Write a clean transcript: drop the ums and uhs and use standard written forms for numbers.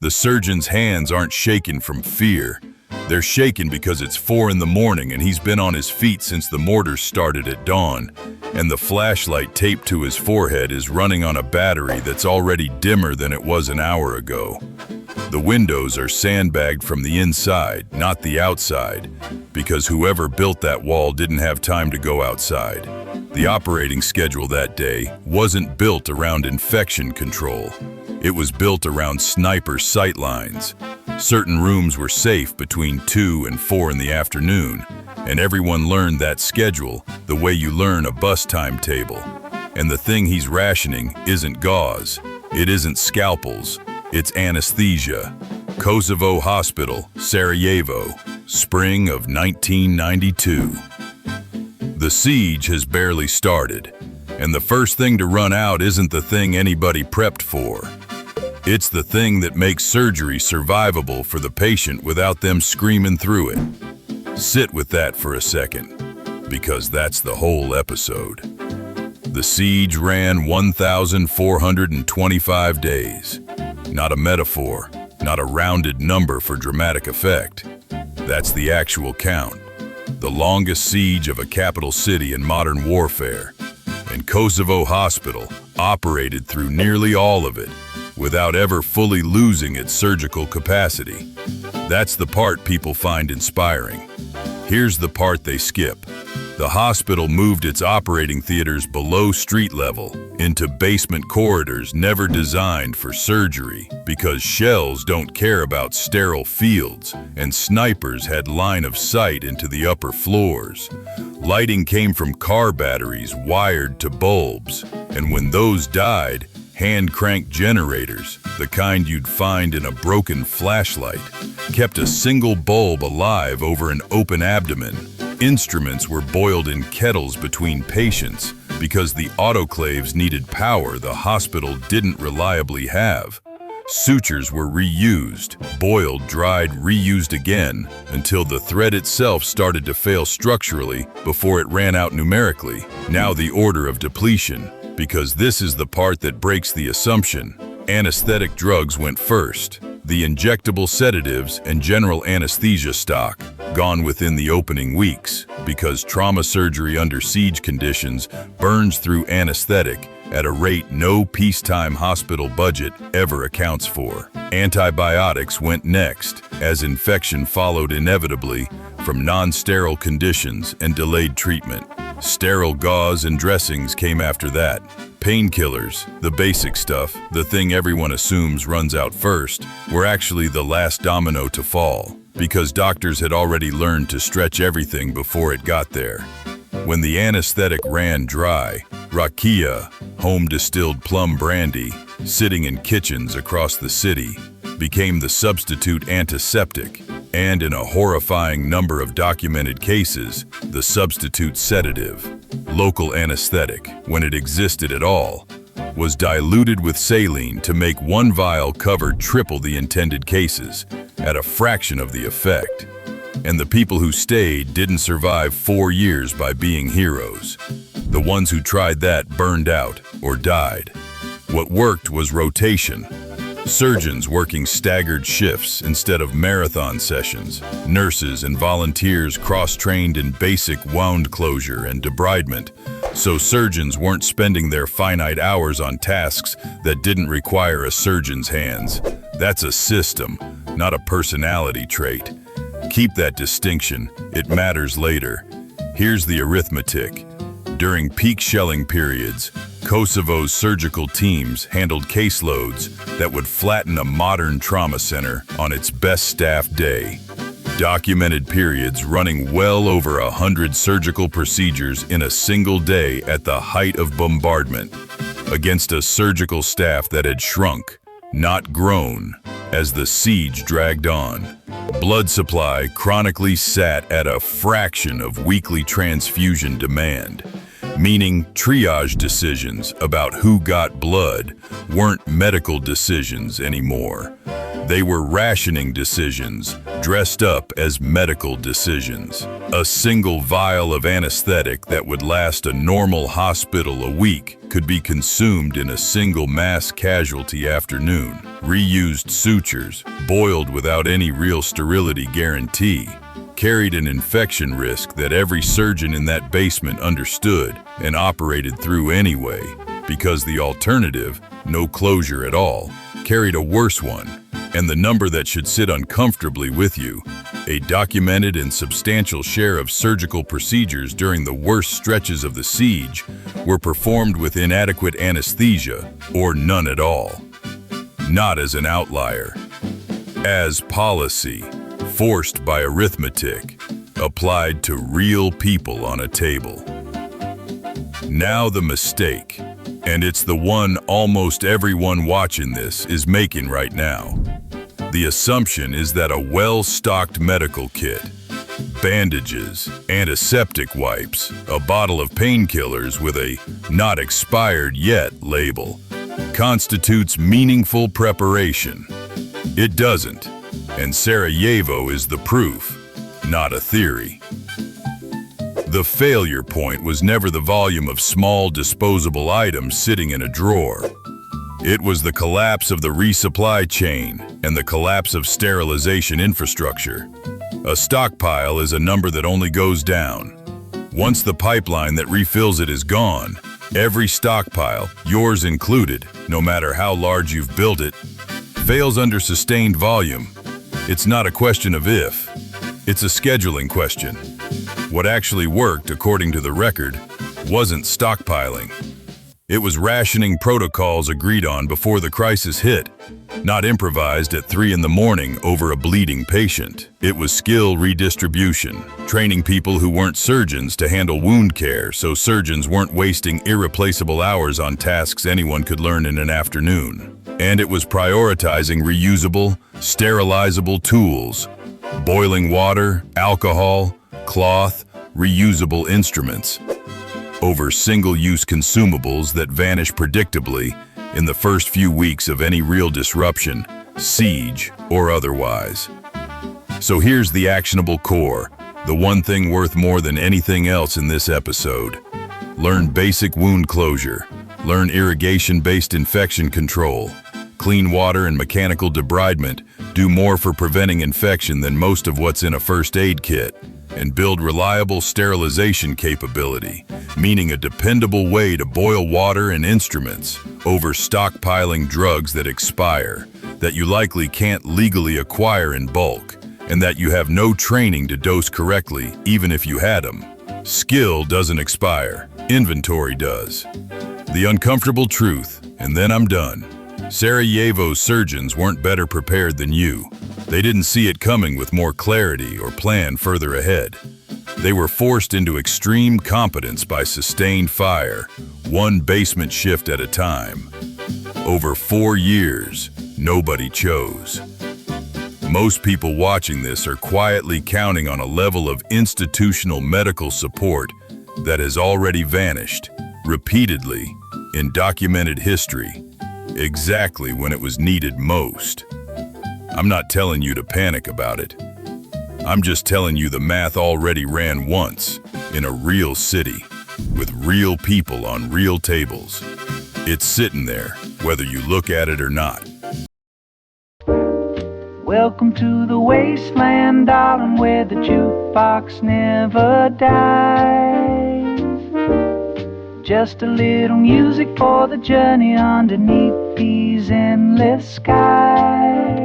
The surgeon's hands aren't shaken from fear. They're shaken because it's 4 in the morning and he's been on his feet since the mortars started at dawn, and the flashlight taped to his forehead is running on a battery that's already dimmer than it was an hour ago. The windows are sandbagged from the inside, not the outside, because whoever built that wall didn't have time to go outside. The operating schedule that day wasn't built around infection control. It was built around sniper sightlines. Certain rooms were safe between 2 and 4 in the afternoon, and everyone learned that schedule the way you learn a bus timetable. And the thing he's rationing isn't gauze, it isn't scalpels, it's anesthesia. Kosevo Hospital, Sarajevo, spring of 1992. The siege has barely started, and the first thing to run out isn't the thing anybody prepped for. It's the thing that makes surgery survivable for the patient without them screaming through it. Sit with that for a second, because that's the whole episode. The siege ran 1,425 days. Not a metaphor, not a rounded number for dramatic effect. That's the actual count. The longest siege of a capital city in modern warfare. And Kosevo Hospital operated through nearly all of it, without ever fully losing its surgical capacity. That's the part people find inspiring. Here's the part they skip. The hospital moved its operating theaters below street level, into basement corridors never designed for surgery, because shells don't care about sterile fields, and snipers had line of sight into the upper floors. Lighting came from car batteries wired to bulbs, and when those died, hand-crank generators, the kind you'd find in a broken flashlight, kept a single bulb alive over an open abdomen. Instruments were boiled in kettles between patients because the autoclaves needed power the hospital didn't reliably have. Sutures were reused, boiled, dried, reused again, until the thread itself started to fail structurally before it ran out numerically. Now the order of depletion, because this is the part that breaks the assumption. Anesthetic drugs went first. The injectable sedatives and general anesthesia stock, gone within the opening weeks, because trauma surgery under siege conditions burns through anesthetic at a rate no peacetime hospital budget ever accounts for. Antibiotics went next, as infection followed inevitably from non-sterile conditions and delayed treatment. Sterile gauze and dressings came after that. Painkillers, the basic stuff, the thing everyone assumes runs out first, were actually the last domino to fall, because doctors had already learned to stretch everything before it got there. When the anesthetic ran dry, rakia, home-distilled plum brandy, sitting in kitchens across the city, became the substitute antiseptic, and in a horrifying number of documented cases, the substitute sedative. Local anesthetic, when it existed at all, was diluted with saline to make one vial cover triple the intended cases, at a fraction of the effect. And the people who stayed didn't survive 4 years by being heroes. The ones who tried that burned out or died. What worked was rotation. Surgeons working staggered shifts instead of marathon sessions. Nurses and volunteers cross-trained in basic wound closure and debridement, so surgeons weren't spending their finite hours on tasks that didn't require a surgeon's hands. That's a system, not a personality trait. Keep that distinction, it matters later. Here's the arithmetic. During peak shelling periods, Kosevo's surgical teams handled caseloads that would flatten a modern trauma center on its best staffed day. Documented periods running well over 100 surgical procedures in a single day at the height of bombardment, against a surgical staff that had shrunk, not grown, as the siege dragged on. Blood supply chronically sat at a fraction of weekly transfusion demand, meaning triage decisions about who got blood weren't medical decisions anymore. They were rationing decisions, dressed up as medical decisions. A single vial of anesthetic that would last a normal hospital a week could be consumed in a single mass casualty afternoon. Reused sutures, boiled without any real sterility guarantee, carried an infection risk that every surgeon in that basement understood and operated through anyway, because the alternative, no closure at all, carried a worse one. And the number that should sit uncomfortably with you, a documented and substantial share of surgical procedures during the worst stretches of the siege were performed with inadequate anesthesia or none at all. Not as an outlier, as policy, forced by arithmetic, applied to real people on a table. Now the mistake, and it's the one almost everyone watching this is making right now. The assumption is that a well-stocked medical kit, bandages, antiseptic wipes, a bottle of painkillers with a "not expired yet" label, constitutes meaningful preparation. It doesn't, and Sarajevo is the proof, not a theory. The failure point was never the volume of small disposable items sitting in a drawer. It was the collapse of the resupply chain and the collapse of sterilization infrastructure. A stockpile is a number that only goes down. Once the pipeline that refills it is gone, every stockpile, yours included, no matter how large you've built it, fails under sustained volume. It's not a question of if, it's a scheduling question. What actually worked, according to the record, wasn't stockpiling. It was rationing protocols agreed on before the crisis hit, not improvised at 3 in the morning over a bleeding patient. It was skill redistribution, training people who weren't surgeons to handle wound care so surgeons weren't wasting irreplaceable hours on tasks anyone could learn in an afternoon. And it was prioritizing reusable, sterilizable tools, boiling water, alcohol, cloth, reusable instruments, over single-use consumables that vanish predictably in the first few weeks of any real disruption, siege or otherwise. So here's the actionable core, the one thing worth more than anything else in this episode. Learn basic wound closure, learn irrigation-based infection control, clean water and mechanical debridement do more for preventing infection than most of what's in a first aid kit, and build reliable sterilization capability, meaning a dependable way to boil water and instruments over stockpiling drugs that expire, that you likely can't legally acquire in bulk, and that you have no training to dose correctly even if you had them. Skill doesn't expire, inventory does. The uncomfortable truth, and then I'm done. Sarajevo's surgeons weren't better prepared than you. They didn't see it coming with more clarity or plan further ahead. They were forced into extreme competence by sustained fire, one basement shift at a time. Over 4 years, nobody chose. Most people watching this are quietly counting on a level of institutional medical support that has already vanished, repeatedly, in documented history, exactly when it was needed most. I'm not telling you to panic about it. I'm just telling you the math already ran once, in a real city, with real people on real tables. It's sitting there, whether you look at it or not. Welcome to the Wasteland, darling, where the jukebox never dies. Just a little music for the journey underneath these endless skies.